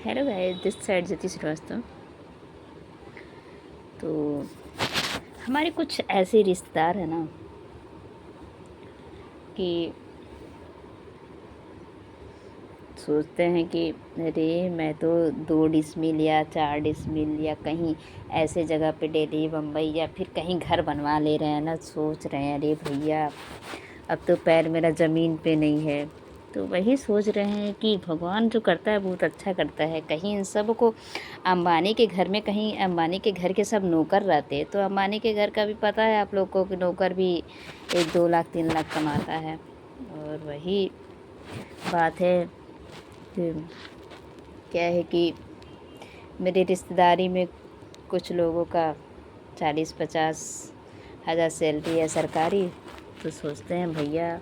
Hello guys, this side ज्योति श्रीवास्तव। तो हमारे कुछ ऐसे रिश्तेदार हैं ना कि सोचते हैं कि अरे मैं तो 2 डिसमिल या 4 डिसमिल या कहीं ऐसे जगह पे दिल्ली बम्बई या फिर कहीं घर बनवा ले रहे हैं ना। सोच रहे हैं अरे भैया अब तो पैर मेरा ज़मीन पे नहीं है। तो वही सोच रहे हैं कि भगवान जो करता है बहुत अच्छा करता है। कहीं इन सब को अंबानी के घर में, कहीं अंबानी के घर के सब नौकर रहते तो अंबानी के घर का भी पता है आप लोग को कि नौकर भी 1-2 लाख 3 लाख कमाता है। और वही बात है कि क्या है कि मेरे रिश्तेदारी में कुछ लोगों का 40-50 हज़ार सैलरी है सरकारी। तो सोचते हैं भैया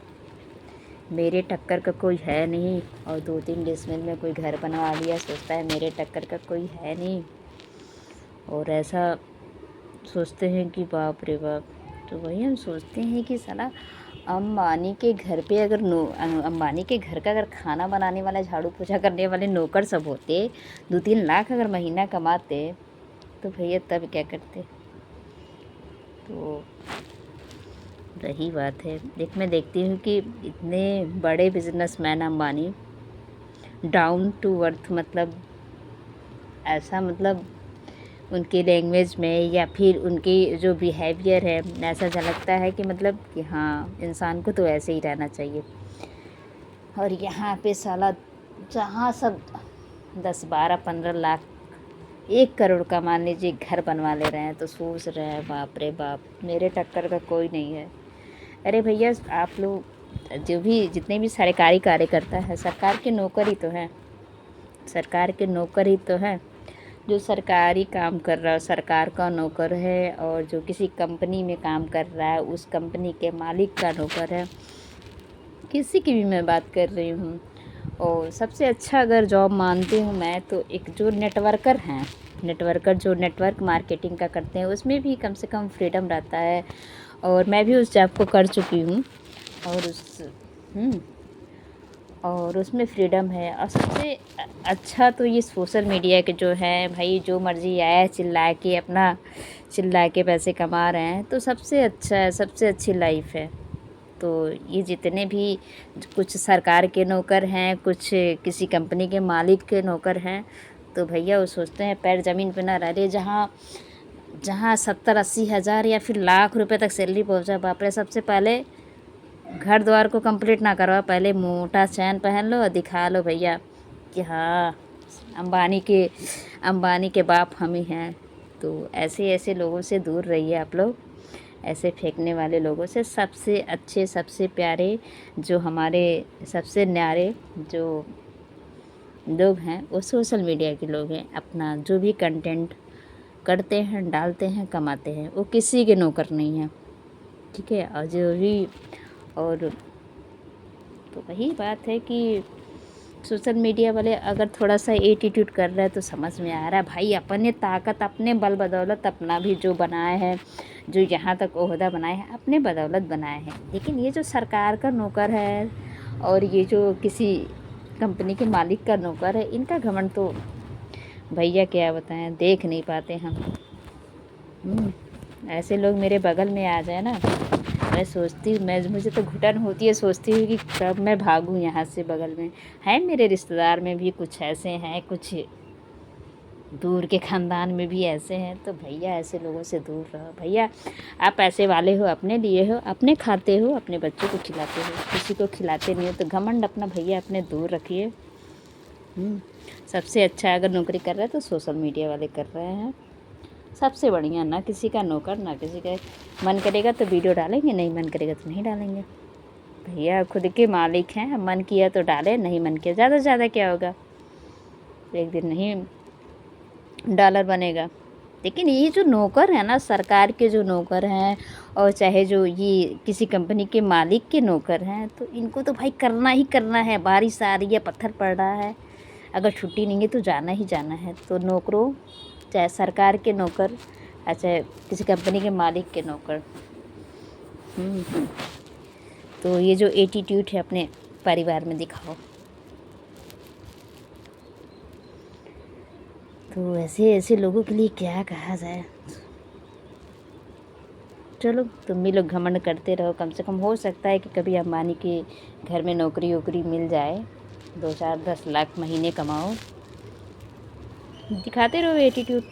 मेरे टक्कर का कोई है नहीं, और 2-3 डिसमिल में कोई घर बनवा लिया। सोचता है मेरे टक्कर का कोई है नहीं, और ऐसा सोचते हैं कि बाप रे बाप। तो वही हम सोचते हैं कि साला अंबानी के घर पे अगर अंबानी के घर का अगर खाना बनाने वाला, झाड़ू पोछा करने वाले नौकर सब होते, 2-3 लाख अगर महीना कमाते, तो भैया तब क्या करते। तो रही बात है, मैं देखती हूँ कि इतने बड़े businessman Ambani down to earth, मतलब ऐसा, मतलब उनकी लैंग्वेज में या फिर उनकी जो बिहेवियर है, ऐसा झलकता है कि मतलब कि हाँ इंसान को तो ऐसे ही रहना चाहिए। और यहाँ पे साला जहाँ सब 10-12-15 लाख 1 करोड़ का मान लीजिए घर बनवा ले रहे हैं, तो सोच रहे हैं बाप रे बाप मेरे टक्कर का कोई नहीं है। अरे भैया आप लोग जो भी जितने भी सरकारी कार्यकर्ता है, सरकार के नौकर ही तो हैं, सरकार के नौकर ही तो हैं। जो सरकारी काम कर रहा है सरकार का नौकर है, और जो किसी कंपनी में काम कर रहा है उस कंपनी के मालिक का नौकर है। किसी की भी मैं बात कर रही हूँ। और सबसे अच्छा अगर जॉब मानती हूँ मैं, तो एक जो नेटवर्कर हैं, नेटवर्कर जो नेटवर्क मार्केटिंग का करते हैं, उसमें भी कम से कम फ्रीडम रहता है। और मैं भी उस जॉब को कर चुकी हूँ, और और उसमें फ्रीडम है। और सबसे अच्छा तो ये सोशल मीडिया के जो है भाई, जो मर्ज़ी आया चिल्ला के अपना चिल्ला के पैसे कमा रहे हैं, तो सबसे अच्छा है, सबसे अच्छी लाइफ है। तो ये जितने भी कुछ सरकार के नौकर हैं, कुछ किसी कंपनी के मालिक के नौकर हैं, तो भैया वो सोचते हैं पैर ज़मीन पे ना रह रहे। जहाँ जहाँ 70-80 हज़ार या फिर लाख रुपए तक सैलरी पहुँचा, बाप रे, सबसे पहले घर द्वार को कंप्लीट ना करवा, पहले मोटा चैन पहन लो और दिखा लो भैया कि हाँ अंबानी के बाप हम ही हैं। तो ऐसे ऐसे लोगों से दूर रहिए आप लोग, ऐसे फेंकने वाले लोगों से। सबसे अच्छे, सबसे प्यारे, जो हमारे सबसे न्यारे जो लोग हैं वो सोशल मीडिया के लोग हैं। अपना जो भी कंटेंट करते हैं, डालते हैं, कमाते हैं, वो किसी के नौकर नहीं हैं, ठीक है। और जो भी, और तो वही बात है कि सोशल मीडिया वाले अगर थोड़ा सा एटीट्यूड कर रहे हैं, तो समझ में आ रहा है भाई अपने ताकत, अपने बल बदौलत अपना भी जो बनाए हैं, जो यहाँ तक ओहदा बनाए हैं, अपने बदौलत बनाए हैं। लेकिन ये जो सरकार का नौकर है और ये जो किसी कंपनी के मालिक का नौकर है, इनका घमंड तो भैया क्या बताएं, देख नहीं पाते हम। ऐसे लोग मेरे बगल में आ जाए ना, मैं सोचती हूँ, मैं मुझे तो घुटन होती है, सोचती हूँ कि कब मैं भागूँ यहाँ से। बगल में है मेरे रिश्तेदार में भी कुछ ऐसे हैं, कुछ दूर के ख़ानदान में भी ऐसे हैं। तो भैया ऐसे लोगों से दूर रहो भैया। आप पैसे वाले हो, अपने लिए हो, अपने खाते हो, अपने बच्चों को खिलाते हो, किसी को खिलाते नहीं हो। तो घमंड अपना भैया अपने दूर रखिए। सबसे अच्छा अगर नौकरी कर रहे हैं तो सोशल मीडिया वाले कर रहे हैं, सबसे बढ़िया। ना किसी का नौकर, ना किसी का। मन करेगा तो वीडियो डालेंगे, नहीं मन करेगा तो नहीं डालेंगे। भैया खुद के मालिक हैं, मन किया तो डालें, नहीं मन किया ज़्यादा से ज़्यादा क्या होगा, एक दिन नहीं डॉलर बनेगा। लेकिन ये जो नौकर है ना, सरकार के जो नौकर हैं, और चाहे जो ये किसी कंपनी के मालिक के नौकर हैं, तो इनको तो भाई करना ही करना है। बारिश आ रही है, पत्थर पड़ रहा है, अगर छुट्टी नहीं है तो जाना ही जाना है। तो नौकरों, चाहे सरकार के नौकर, चाहे किसी कंपनी के मालिक के नौकर, तो ये जो एटीट्यूड है अपने परिवार में दिखाओ। तो ऐसे ऐसे लोगों के लिए क्या कहा जाए। चलो तुम भी लोग घमंड करते रहो, कम से कम हो सकता है कि कभी अंबानी के घर में नौकरी वोकरी मिल जाए, 2 4 10 लाख महीने कमाओ, दिखाते रहो एटीट्यूड।